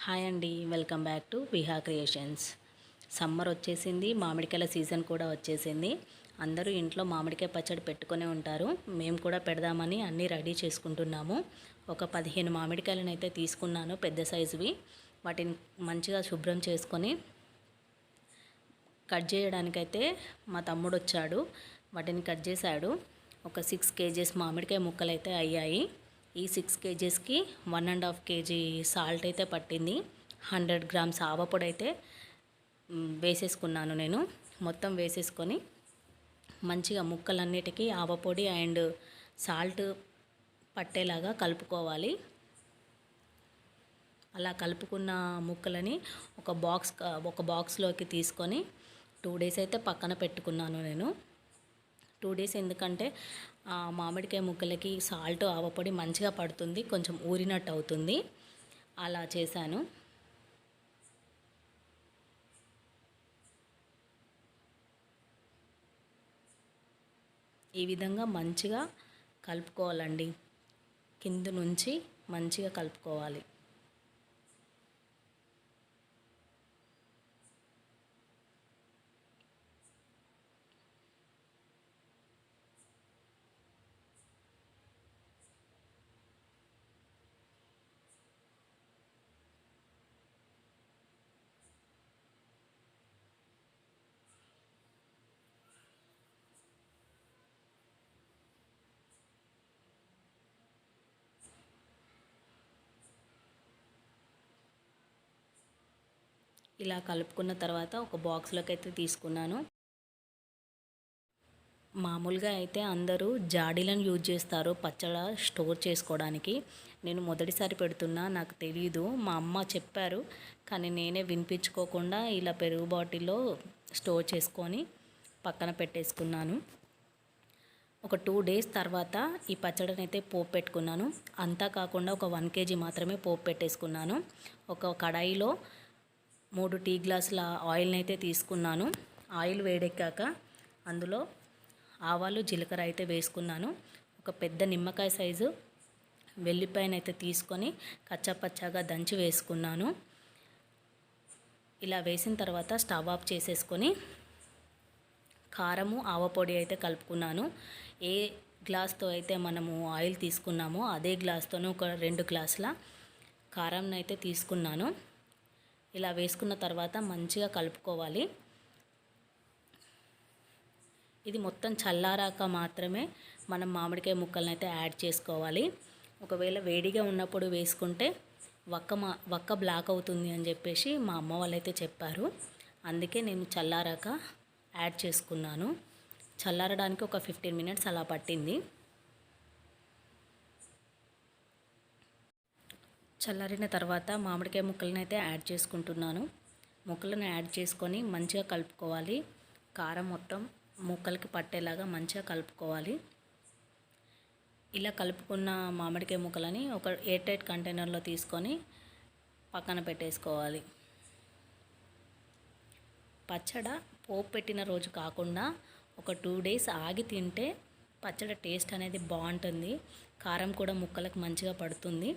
Hi అండి, welcome back to Viha creations. Summer వచ్చేసింది, మామిడికాయల season కూడా వచ్చేసింది. అందరూ ఇంట్లో మామిడికాయ పచ్చడి పెట్టుకునే ఉంటారు. మేము కూడా పెడదామని అన్నీ రెడీ చేసుకుంటున్నాము. ఒక 15 మామిడికాయలను అయితే తీసుకున్నాను, పెద్ద సైజువి. వాటిని మంచిగా శుభ్రం చేసుకొని కట్ చేయడానికైతే మా తమ్ముడు వచ్చాడు, వాటిని కట్ చేశాడు. ఒక 6 కేజీస్ మామిడికాయ ముక్కలు అయితే అయ్యాయి. ఈ 6 కేజీస్కి 1.5 కేజీ సాల్ట్ అయితే పట్టింది. 100 గ్రామ్స్ ఆవపొడి అయితే వేసేసుకున్నాను. నేను మొత్తం వేసేసుకొని మంచిగా ముక్కలన్నిటికీ ఆవపొడి అండ్ సాల్ట్ పట్టేలాగా కలుపుకోవాలి. అలా కలుపుకున్న ముక్కలని ఒక బాక్స్లోకి తీసుకొని 2 డేస్ అయితే పక్కన పెట్టుకున్నాను నేను. 2 డేస్ ఎందుకంటే మామిడికాయ ముక్కలకి సాల్ట్ ఆవపొడి మంచిగా పడుతుంది, కొంచెం ఊరినట్టు అవుతుంది. అలా చేశాను. ఈ విధంగా మంచిగా కలుపుకోవాలండి, కింద నుంచి మంచిగా కలుపుకోవాలి. ఇలా కలుపుకున్న తర్వాత ఒక బాక్స్లోకి అయితే తీసుకున్నాను. మామూలుగా అయితే అందరూ జాడీలను యూజ్ చేస్తారు పచ్చడి స్టోర్ చేసుకోవడానికి. నేను మొదటిసారి పెడుతున్నా, నాకు తెలియదు. మా అమ్మ చెప్పారు, కానీ నేనే వినిపించుకోకుండా ఇలా పెరుగు బాటిల్లో స్టోర్ చేసుకొని పక్కన పెట్టేసుకున్నాను. ఒక 2 డేస్ తర్వాత ఈ పచ్చడిని అయితే పోపు పెట్టుకున్నాను. అంతా కాకుండా ఒక 1 కేజీ మాత్రమే పోపు పెట్టేసుకున్నాను. ఒక కడాయిలో 3 టీ గ్లాసుల ఆయిల్ని అయితే తీసుకున్నాను. ఆయిల్ వేడెక్కాక అందులో ఆవాలు జీలకర్ర అయితే వేసుకున్నాను. ఒక పెద్ద నిమ్మకాయ సైజు వెల్లిపాయను అయితే తీసుకొని కచ్చాపచ్చాగా దంచి వేసుకున్నాను. ఇలా వేసిన తర్వాత స్టవ్ ఆఫ్ చేసేసుకొని కారము ఆవపొడి అయితే కలుపుకున్నాను. ఏ గ్లాస్తో అయితే మనము ఆయిల్ తీసుకున్నామో అదే గ్లాస్తోనే ఒక 2 గ్లాసుల కారం అయితే తీసుకున్నాను. ఇలా వేసుకున్న తర్వాత మంచిగా కలుపుకోవాలి. ఇది మొత్తం చల్లారాక మాత్రమే మనం మామిడికాయ ముక్కలను అయితే యాడ్ చేసుకోవాలి. ఒకవేళ వేడిగా ఉన్నప్పుడు వేసుకుంటే వక్క బ్లాక్ అవుతుంది అని చెప్పేసి మా అమ్మ వాళ్ళైతే చెప్పారు. అందుకే నేను చల్లారాక యాడ్ చేసుకున్నాను. చల్లారడానికి ఒక 15 మినిట్స్ అలా పట్టింది. చల్లారిన తర్వాత మామిడికాయ ముక్కలను అయితే యాడ్ చేసుకుంటున్నాను. ముక్కలను యాడ్ చేసుకొని మంచిగా కలుపుకోవాలి. కారం మొత్తం ముక్కలకి పట్టేలాగా మంచిగా కలుపుకోవాలి. ఇలా కలుపుకున్న మామిడికాయ ముక్కలని ఒక ఎయిర్ టైట్ కంటైనర్లో తీసుకొని పక్కన పెట్టేసుకోవాలి. పచ్చడి పోపు పెట్టిన రోజు కాకుండా ఒక 2 డేస్ ఆగి తింటే పచ్చడి టేస్ట్ అనేది బాగుంటుంది. కారం కూడా ముక్కలకు మంచిగా పడుతుంది.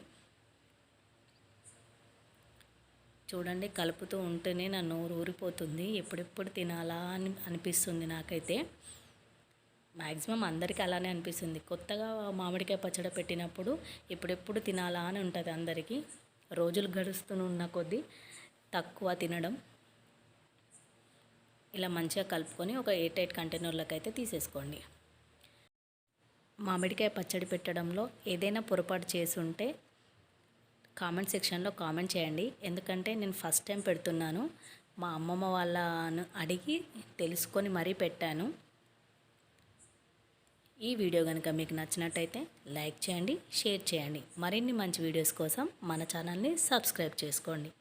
చూడండి, కలుపుతూ ఉంటేనే నా నోరు ఊరిపోతుంది. ఎప్పుడెప్పుడు తినాలా అని అనిపిస్తుంది నాకైతే. మ్యాక్సిమం అందరికీ అలానే అనిపిస్తుంది. కొత్తగా మామిడికాయ పచ్చడి పెట్టినప్పుడు ఎప్పుడెప్పుడు తినాలా అని ఉంటుంది అందరికీ. రోజులు గడుస్తున్న కొద్దీ తక్కువ తినడం. ఇలా మంచిగా కలుపుకొని ఒక ఎయిర్ టైట్ కంటైనర్లోకి అయితే తీసేసుకోండి. మామిడికాయ పచ్చడి పెట్టడంలో ఏదైనా పొరపాటు చేసి ఉంటే కామెంట్ సెక్షన్లో కామెంట్ చేయండి. ఎందుకంటే నేను ఫస్ట్ టైం పెడుతున్నాను. మా అమ్మమ్మ వాళ్ళను అడిగి తెలుసుకొని మరీ పెట్టాను. ఈ వీడియో కనుక మీకు నచ్చినట్టయితే లైక్ చేయండి, షేర్ చేయండి. మరిన్ని మంచి వీడియోస్ కోసం మన ఛానల్ని సబ్స్క్రైబ్ చేసుకోండి.